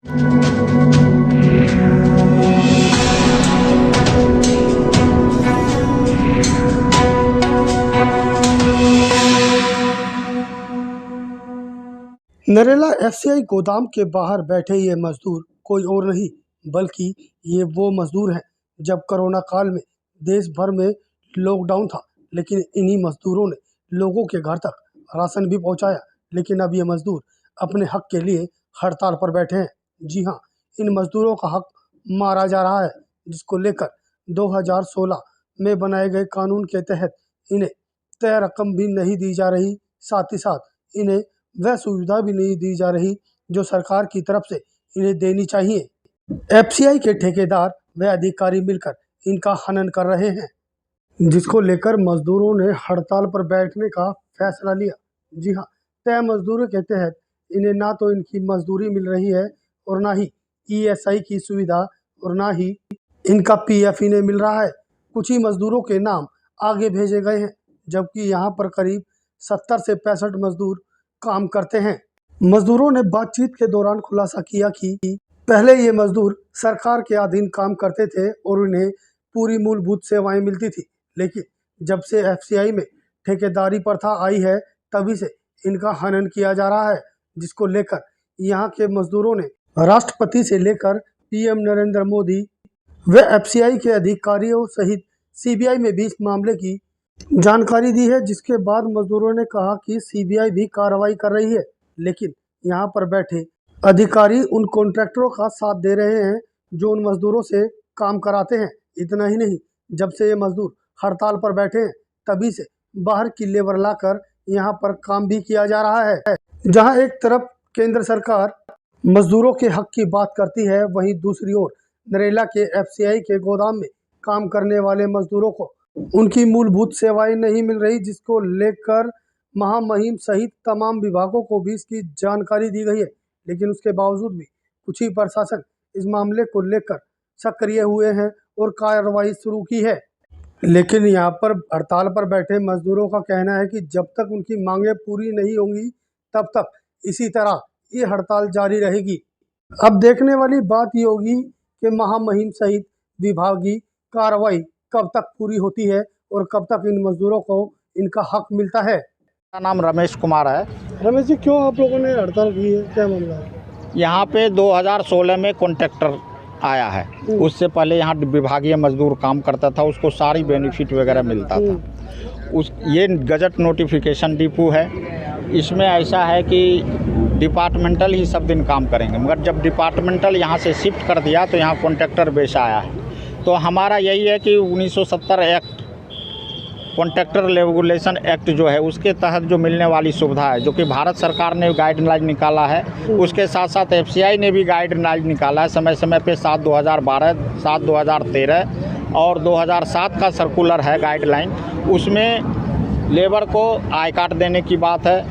Narela FCI गोदाम के बाहर बैठे ये मजदूर कोई और नहीं बल्कि ये वो मजदूर हैं जब कोरोना काल में देश भर में लॉकडाउन था, लेकिन इन्हीं मजदूरों ने लोगों के घर तक राशन भी पहुंचाया। लेकिन अब ये मजदूर अपने हक के लिए हड़ताल पर बैठे हैं। जी हाँ, इन मजदूरों का हक मारा जा रहा है, जिसको लेकर 2016 में बनाए गए कानून के तहत इन्हें तय रकम भी नहीं दी जा रही, साथ ही साथ इन्हें वह सुविधा भी नहीं दी जा रही जो सरकार की तरफ से इन्हें देनी चाहिए। एफसीआई के ठेकेदार व अधिकारी मिलकर इनका हनन कर रहे हैं, जिसको लेकर मजदूरों ने हड़ताल पर बैठने का फैसला लिया। जी हाँ, तय मजदूरी के तहत इन्हें ना तो इनकी मजदूरी मिल रही है और ना ही ईएसआई की सुविधा और ना ही इनका पीएफ इन्हें मिल रहा है। कुछ ही मजदूरों के नाम आगे भेजे गए हैं, जबकि यहाँ पर करीब 70 से 65 मजदूर काम करते हैं। मजदूरों ने बातचीत के दौरान खुलासा किया कि पहले ये मजदूर सरकार के अधीन काम करते थे और उन्हें पूरी मूलभूत सेवाएं मिलती थी, लेकिन जब से एफसीआई में ठेकेदारी प्रथा आई है तभी से इनका हनन किया जा रहा है, जिसको लेकर यहाँ के मजदूरों ने राष्ट्रपति से लेकर पीएम नरेंद्र मोदी व एफसीआई के अधिकारियों सहित सीबीआई में भी इस मामले की जानकारी दी है। जिसके बाद मजदूरों ने कहा कि सीबीआई भी कार्रवाई कर रही है, लेकिन यहाँ पर बैठे अधिकारी उन कॉन्ट्रैक्टरों का साथ दे रहे हैं जो उन मजदूरों से काम कराते हैं। इतना ही नहीं, जब से ये मजदूर हड़ताल पर बैठे हैं तभी से बाहर की लेबर लाकर यहाँ पर काम भी किया जा रहा है। जहाँ एक तरफ केंद्र सरकार मजदूरों के हक की बात करती है, वहीं दूसरी ओर नरेला के एफसीआई के गोदाम में काम करने वाले मजदूरों को उनकी मूलभूत सेवाएं नहीं मिल रही, जिसको लेकर महामहिम सहित तमाम विभागों को भी इसकी जानकारी दी गई है। लेकिन उसके बावजूद भी कुछ ही प्रशासन इस मामले को लेकर सक्रिय हुए हैं और कार्रवाई शुरू की है। लेकिन यहाँ पर हड़ताल पर बैठे मजदूरों का कहना है कि जब तक उनकी मांगें पूरी नहीं होंगी तब तक इसी तरह ये हड़ताल जारी रहेगी। अब देखने वाली बात ये होगी कि महामहिम सहित विभागीय कार्रवाई कब तक पूरी होती है और कब तक इन मजदूरों को इनका हक मिलता है। मेरा नाम रमेश कुमार है। रमेश जी, क्यों आप लोगों ने हड़ताल की है, क्या मामला है? यहाँ पे 2016 में कॉन्ट्रैक्टर आया है, उससे पहले यहाँ विभागीय मजदूर काम करता था, उसको सारी बेनिफिट वगैरह मिलता था। ये गजट नोटिफिकेशन डिपो है, इसमें ऐसा है कि डिपार्टमेंटल ही सब दिन काम करेंगे, मगर जब डिपार्टमेंटल यहाँ से शिफ्ट कर दिया तो यहाँ कॉन्ट्रैक्टर बेस आया है। तो हमारा यही है कि 1970 एक्ट कॉन्ट्रैक्टर रेगुलेशन एक्ट जो है उसके तहत जो मिलने वाली सुविधा है, जो कि भारत सरकार ने गाइडलाइन निकाला है, उसके साथ साथ एफसीआई ने भी गाइडलाइन निकाला है समय समय पे 7/2012, 7/2013 और 2007 का सर्कुलर है गाइडलाइन। उसमें लेबर को आई कार्ड देने की बात है,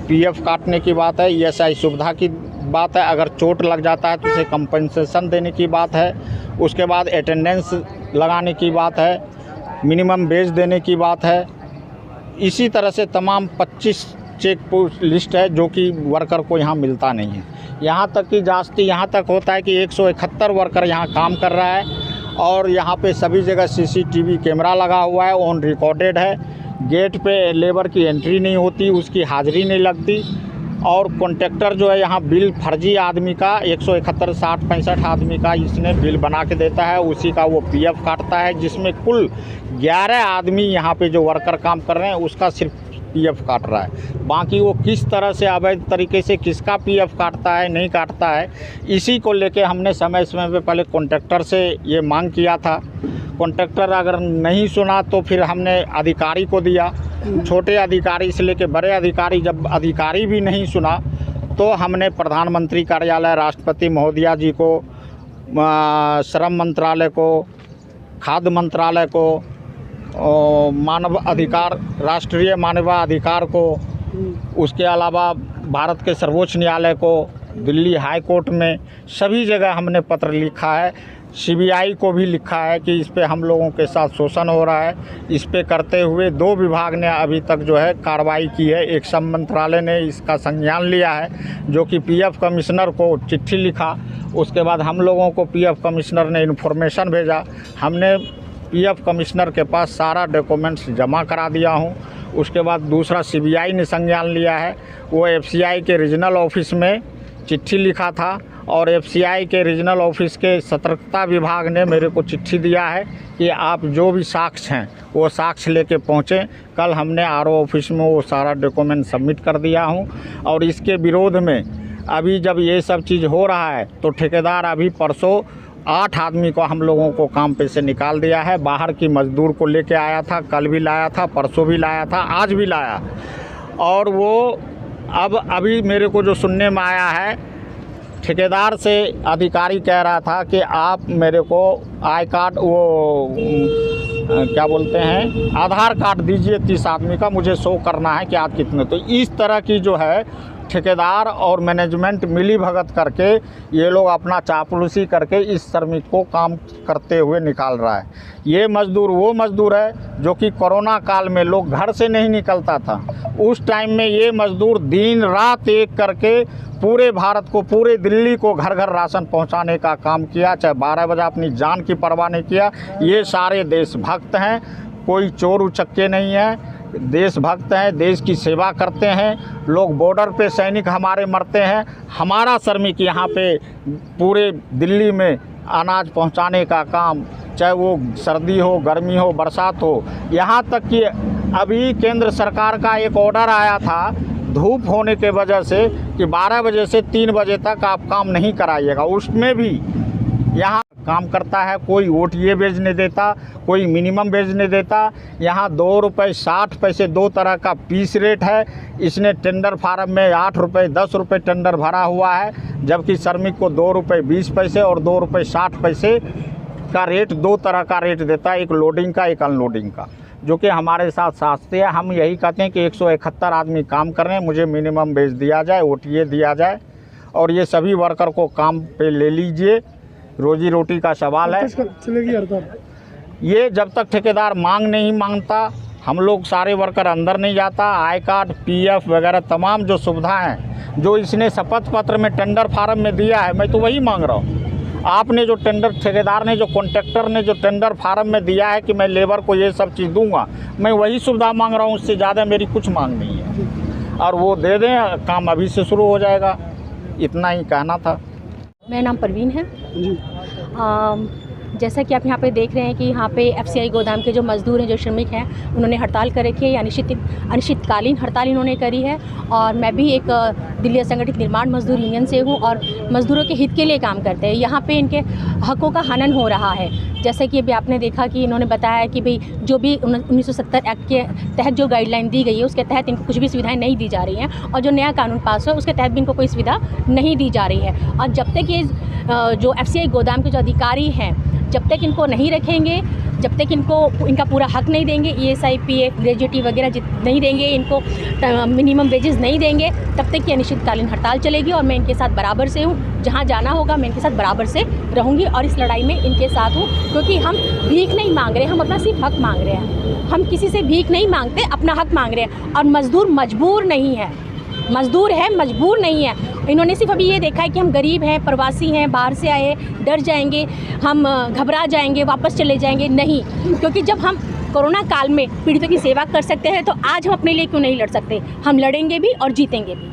पीएफ काटने की बात है, ईएसआई सुविधा की बात है, अगर चोट लग जाता है तो उसे कंपनसेशन देने की बात है, उसके बाद अटेंडेंस लगाने की बात है, मिनिमम वेज देने की बात है। इसी तरह से तमाम 25 चेक लिस्ट है जो कि वर्कर को यहाँ मिलता नहीं है। यहाँ तक कि जास्ती यहाँ तक होता है कि 171 वर्कर यहाँ काम कर रहा है और यहाँ पे सभी जगह सीसीटीवी कैमरा लगा हुआ है, ऑन रिकॉर्डेड है। गेट पे लेबर की एंट्री नहीं होती, उसकी हाज़िरी नहीं लगती और कॉन्ट्रैक्टर जो है यहाँ बिल फर्जी आदमी का 171, 60, 65 आदमी का इसने बिल बना के देता है, उसी का वो पीएफ काटता है, जिसमें कुल 11 आदमी यहाँ पे जो वर्कर काम कर रहे हैं उसका सिर्फ पीएफ काट रहा है। बाकी वो किस तरह से अवैध तरीके से किसका पीएफ काटता है नहीं काटता है, इसी को लेके हमने समय समय पे पहले कॉन्ट्रैक्टर से ये मांग किया था। कॉन्ट्रैक्टर अगर नहीं सुना तो फिर हमने अधिकारी को दिया, छोटे अधिकारी से लेके बड़े अधिकारी, जब अधिकारी भी नहीं सुना तो हमने प्रधानमंत्री कार्यालय, राष्ट्रपति महोदया जी को, श्रम मंत्रालय को, खाद्य मंत्रालय को, मानव अधिकार, राष्ट्रीय मानवाधिकार को, उसके अलावा भारत के सर्वोच्च न्यायालय को, दिल्ली हाई कोर्ट में, सभी जगह हमने पत्र लिखा है। सीबीआई को भी लिखा है कि इस पे हम लोगों के साथ शोषण हो रहा है। इस पे करते हुए 2 विभाग ने अभी तक जो है कार्रवाई की है। एक श्रम मंत्रालय ने इसका संज्ञान लिया है, जो कि पीएफ कमिश्नर को चिट्ठी लिखा उसके बाद हम लोगों को पीएफ कमिश्नर ने इन्फॉर्मेशन भेजा, हमने पीएफ कमिश्नर के पास सारा डॉक्यूमेंट्स जमा करा दिया हूँ। उसके बाद दूसरा सीबीआई ने संज्ञान लिया है, वो एफसीआई के रीजनल ऑफिस में चिट्ठी लिखा था और एफसीआई के रीजनल ऑफिस के सतर्कता विभाग ने मेरे को चिट्ठी दिया है कि आप जो भी साक्ष्य हैं वो साक्ष्य लेके पहुँचें। कल हमने आरओ ऑफिस में वो सारा डॉक्यूमेंट सबमिट कर दिया हूँ और इसके विरोध में अभी जब ये सब चीज़ हो रहा है तो ठेकेदार अभी परसों 8 आदमी को हम लोगों को काम पे से निकाल दिया है। बाहर की मजदूर को लेके आया था, कल भी लाया था, परसों भी लाया था, आज भी लाया। और वो अभी मेरे को जो सुनने में आया है, ठेकेदार से अधिकारी कह रहा था कि आप मेरे को आई कार्ड क्या बोलते हैं आधार कार्ड दीजिए 30 आदमी का, मुझे शो करना है कि आप कितने। तो इस तरह की जो है ठेकेदार और मैनेजमेंट मिली भगत करके ये लोग अपना चापलूसी करके इस श्रमिक को काम करते हुए निकाल रहा है। ये मज़दूर वो मज़दूर है जो कि कोरोना काल में लोग घर से नहीं निकलता था, उस टाइम में ये मज़दूर दिन रात एक करके पूरे भारत को, पूरे दिल्ली को घर घर राशन पहुंचाने का काम किया, चाहे 12 बजे अपनी जान की परवाह नहीं किया। ये सारे देशभक्त हैं, कोई चोर उचक्के नहीं है, देशभक्त हैं, देश की सेवा करते हैं। लोग बॉर्डर पे सैनिक हमारे मरते हैं, हमारा श्रमिक यहाँ पे पूरे दिल्ली में अनाज पहुँचाने का काम, चाहे वो सर्दी हो, गर्मी हो, बरसात हो। यहाँ तक कि अभी केंद्र सरकार का एक ऑर्डर आया था धूप होने के वजह से कि 12 बजे से 3 बजे तक आप काम नहीं कराइएगा, उसमें भी यहाँ काम करता है। कोई ओटीए वेज नहीं देता, कोई मिनिमम वेज नहीं देता। यहाँ 2 रुपये 60 पैसे 2 तरह का पीस रेट है। इसने टेंडर फार्म में 8 रुपये 10 रुपये टेंडर भरा हुआ है, जबकि श्रमिक को 2 रुपये 20 पैसे और 2 रुपये 60 पैसे का रेट, 2 तरह का रेट देता है, एक लोडिंग का एक अनलोडिंग का, जो कि हमारे साथ सास्ते है। हम यही कहते हैं कि 171 आदमी काम कर रहे हैं, मुझे मिनिमम वेज दिया जाए, ओटीए दिया जाए और ये सभी वर्कर को काम पे ले लीजिए। रोजी रोटी का सवाल है। चलेगी हड़ताल ये जब तक ठेकेदार मांग नहीं मांगता, हम लोग सारे वर्कर अंदर नहीं जाता। आई कार्ड, पीएफ वगैरह तमाम जो सुविधाएं हैं जो इसने शपथ पत्र में टेंडर फार्म में दिया है, मैं तो वही मांग रहा हूँ। आपने जो टेंडर, ठेकेदार ने, जो कॉन्ट्रैक्टर ने जो टेंडर फार्म में दिया है कि मैं लेबर को ये सब चीज़ दूंगा, मैं वही सुविधा मांग रहा हूँ, उससे ज़्यादा मेरी कुछ मांग नहीं है। और वो दे दें, काम अभी से शुरू हो जाएगा। इतना ही कहना था। मेरा नाम परवीन है जी। जैसा कि आप यहाँ पे देख रहे हैं कि यहाँ पे एफसीआई गोदाम के जो मज़दूर हैं, जो श्रमिक हैं, उन्होंने हड़ताल कर रखी है, या अनिश्चितकालीन हड़ताल इन्होंने करी है। और मैं भी एक दिल्ली असंगठित निर्माण मजदूर यूनियन से हूँ और मज़दूरों के हित के लिए काम करते हैं। यहाँ पे इनके हकों का हनन हो रहा है। जैसे कि अभी आपने देखा कि इन्होंने बताया कि भाई जो भी 1970 एक्ट के तहत जो गाइडलाइन दी गई है, उसके तहत इनको कुछ भी सुविधाएं नहीं दी जा रही हैं, और जो नया कानून पास हुआ उसके तहत भी इनको कोई सुविधा नहीं दी जा रही है। और जब तक ये जो एफसीआई गोदाम के जो अधिकारी हैं, जब तक इनको नहीं रखेंगे, जब तक इनको इनका पूरा हक नहीं देंगे, ईएसआई, पीएफ, ग्रेजुएटी वगैरह नहीं देंगे, इनको मिनिमम वेजेस नहीं देंगे, तब तक ये अनिश्चितकालीन हड़ताल चलेगी। और मैं इनके साथ बराबर से हूँ, जहाँ जाना होगा मैं इनके साथ बराबर से रहूँगी और इस लड़ाई में इनके साथ हूँ। क्योंकि हम भीख नहीं मांग रहे, हम अपना सिर्फ हक मांग रहे हैं। हम किसी से भीख नहीं मांगते, अपना हक मांग रहे हैं। और मज़दूर मजबूर नहीं है, मज़दूर है, मजबूर नहीं है। इन्होंने सिर्फ अभी ये देखा है कि हम गरीब हैं, प्रवासी हैं, बाहर से आए, डर जाएंगे, हम घबरा जाएंगे, वापस चले जाएंगे। नहीं, क्योंकि जब हम कोरोना काल में पीड़ितों की सेवा कर सकते हैं, तो आज हम अपने लिए क्यों नहीं लड़ सकते। हम लड़ेंगे भी और जीतेंगे भी।